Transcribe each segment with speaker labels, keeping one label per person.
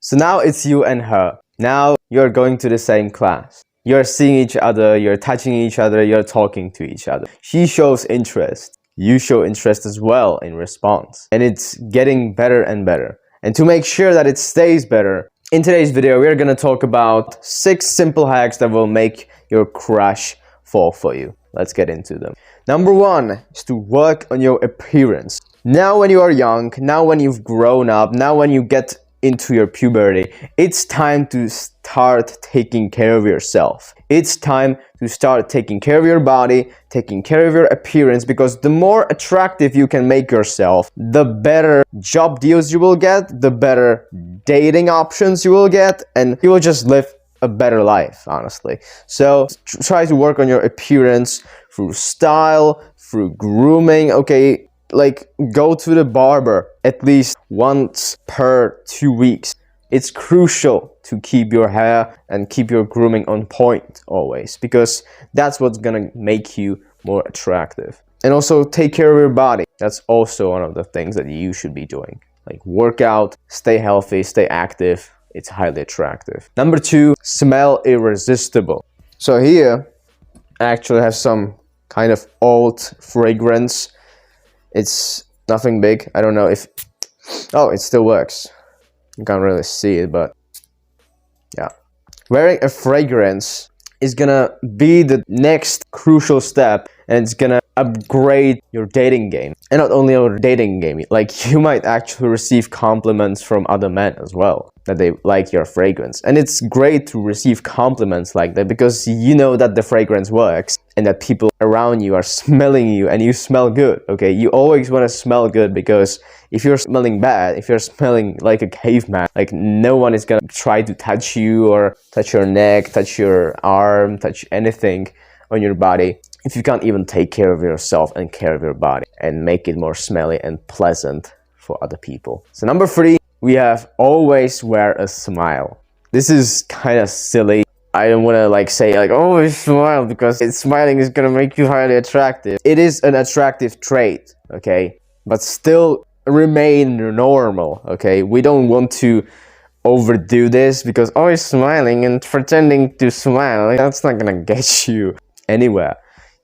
Speaker 1: So now it's you and her. Now you're going to the same class. You're seeing each other, you're touching each other, you're talking to each other. She shows interest. You show interest as well in response. And it's getting better and better. And to make sure that it stays better, in today's video, we're gonna talk about 6 simple hacks that will make your crush fall for you. Let's get into them. Number 1 is to work on your appearance. Now when you are young, now when you've grown up, now when you get into your puberty, it's time to start taking care of yourself. It's time to start taking care of your body, taking care of your appearance, because the more attractive you can make yourself, the better job deals you will get, the better dating options you will get, and you will just live a better life, honestly. So try to work on your appearance through style, through grooming, okay? Like, go to the barber at least once per 2 weeks. It's crucial to keep your hair and keep your grooming on point always, because that's what's gonna make you more attractive. And also take care of your body. That's also one of the things that you should be doing. Like, work out, stay healthy, stay active. It's highly attractive. Number 2, smell irresistible. So here I actually have some kind of old fragrance. It's nothing big. I don't know if... Oh, it still works. You can't really see it, but yeah. Wearing a fragrance is gonna be the next crucial step, and it's gonna upgrade your dating game. And not only your dating game, like, you might actually receive compliments from other men as well, that they like your fragrance. And it's great to receive compliments like that, because you know that the fragrance works and that people around you are smelling you and you smell good, okay? You always want to smell good, because if you're smelling bad, if you're smelling like a caveman, like, no one is gonna try to touch you or touch your neck, touch your arm, touch anything on your body if you can't even take care of yourself and care of your body and make it more smelly and pleasant for other people. So number 3, we have always wear a smile. This is kind of silly. I don't want to like say like always smile, because smiling is gonna make you highly attractive. It is an attractive trait, okay? But still remain normal, okay? We don't want to overdo this, because always smiling and pretending to smile, like, that's not gonna get you anywhere.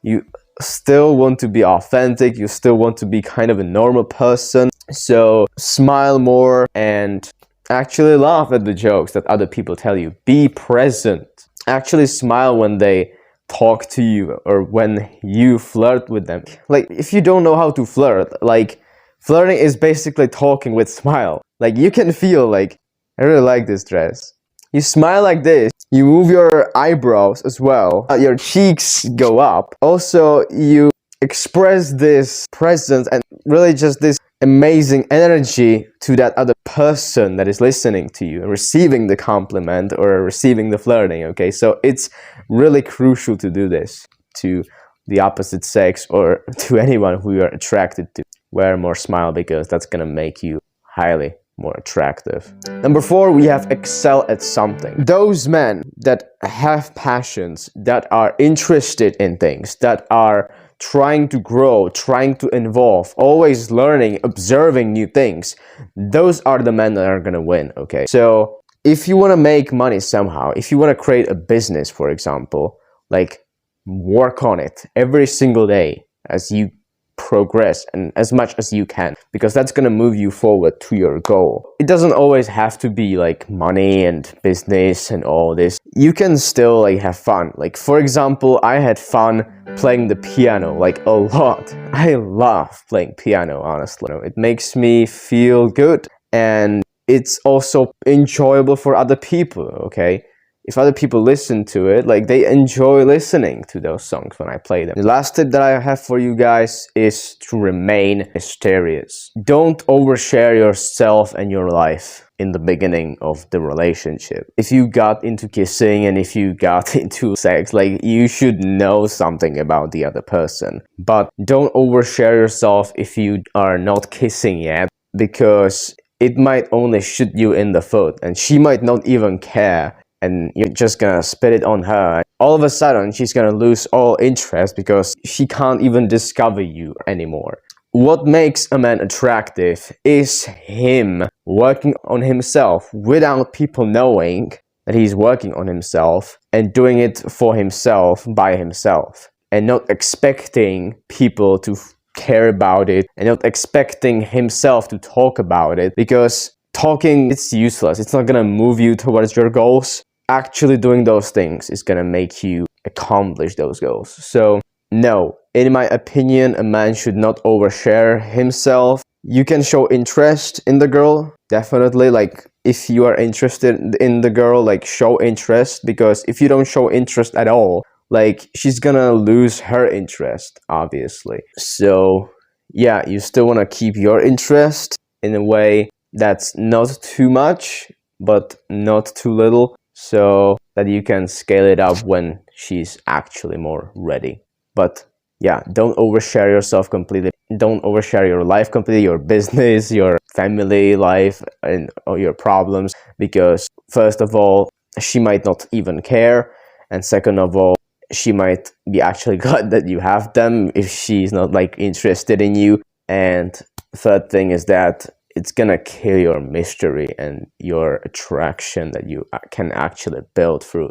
Speaker 1: You still want to be authentic, you still want to be kind of a normal person. So smile more and actually laugh at the jokes that other people tell you. Be present. Actually smile when they talk to you or when you flirt with them. Like, if you don't know how to flirt, like, flirting is basically talking with smile. Like, you can feel like, I really like this dress. You smile like this. You move your eyebrows as well. Your cheeks go up. Also, you express this presence and really just this amazing energy to that other person that is listening to you and receiving the compliment or receiving the flirting, okay? So it's really crucial to do this to the opposite sex or to anyone who you are attracted to. Wear more smile, because that's gonna make you highly more attractive. Number 4, we have excel at something. Those men that have passions, that are interested in things, that are trying to grow, trying to evolve, always learning, observing new things, those are the men that are gonna win, okay? So if you want to make money somehow, if you want to create a business, for example, like, work on it every single day as you progress and as much as you can, because that's gonna move you forward to your goal. It doesn't always have to be like money and business and all this. You can still like have fun. Like, for example, I had fun playing the piano, like, a lot. I love playing piano, honestly. It makes me feel good, and it's also enjoyable for other people, okay? If other people listen to it, like, they enjoy listening to those songs when I play them. The last tip that I have for you guys is to remain mysterious. Don't overshare yourself and your life in the beginning of the relationship. If you got into kissing and if you got into sex, like, you should know something about the other person. But don't overshare yourself if you are not kissing yet, because it might only shoot you in the foot and she might not even care. And you're just gonna spit it on her. All of a sudden, she's gonna lose all interest because she can't even discover you anymore. What makes a man attractive is him working on himself without people knowing that he's working on himself, and doing it for himself by himself, and not expecting people to care about it, and not expecting himself to talk about it, because talking, it's useless. It's not gonna move you towards your goals. Actually doing those things is gonna make you accomplish those goals. So no, in my opinion, a man should not overshare himself. You can show interest in the girl, definitely. Like, if you are interested in the girl, like, show interest, because if you don't show interest at all, like, she's gonna lose her interest, obviously. So yeah, you still want to keep your interest in a way that's not too much but not too little, so that you can scale it up when she's actually more ready. But yeah, don't overshare yourself completely. Don't overshare your life completely, your business, your family life, and or your problems, because first of all, she might not even care, and second of all, she might be actually glad that you have them if she's not like interested in you. And third thing is that it's gonna kill your mystery and your attraction that you can actually build through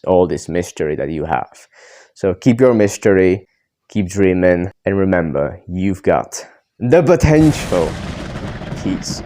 Speaker 1: all this mystery that you have. So keep your mystery, keep dreaming, and remember, you've got the potential. Peace.